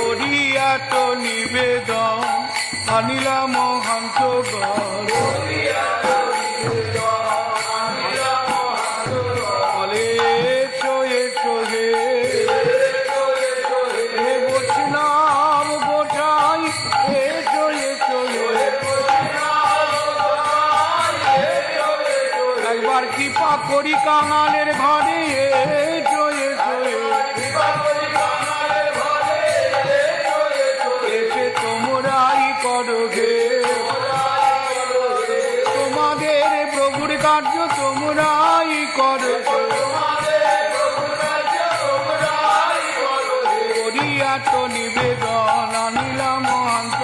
করিয়া তো নিবেদন আনিলাম মহান্ত গণ বলে এসো এসো হে বৈষ্ণব গোসাই এসো এসো একবার কৃপা করি কাঙালের ঘরে এসো এসো এসে তোমরাই করো গে তোমাদের প্রভুর কার্য তোমরাই করো করিয়া তো নিবেদন আনিলাম মহান্ত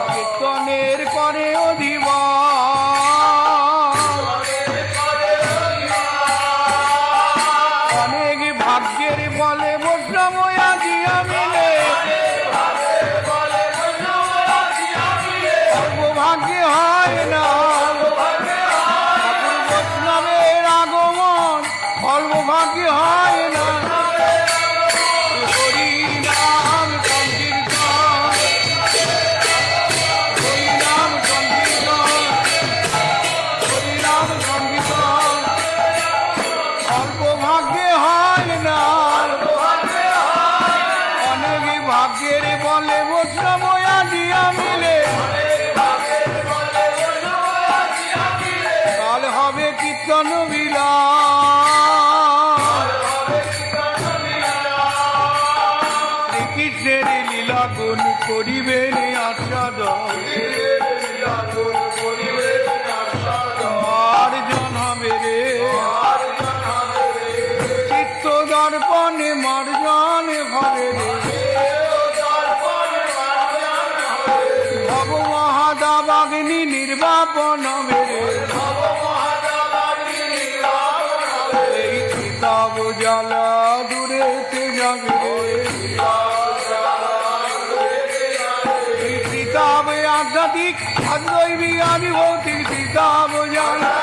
কীর্তনের করে অনেক ভাগ্যের বলে বৈষ্ণবয়া দিয়া মিলে সর্বভাগ্যে হয় না বৈষ্ণবের আগমন সর্বভাগ্যে হয় না হরিনাম সংকীর্তন হরিনাম সংকীর্তন হরিনাম সংকীর্তন সর্বভাগ্যে হয় না অনেক ভাগ্যের বলে বৈষ্ণবয়া দিয়া মিলে কাল হবে কীর্তন শ্রীকৃষ্ণের লীলা গুণ করিবেন আস্বাদন মার্জন হবে রে চিত্ত দর্পণে মার্জন হবে রে ভব মহাদাবাগ্নি নির্বাপন হবে রে এই চিতাব জ্বালা দূরেতে যাবে এই চিতাব আধ্যাত্মিক আধ্যাত্মিক আদি ভৌতিক চিতাব জ্বালা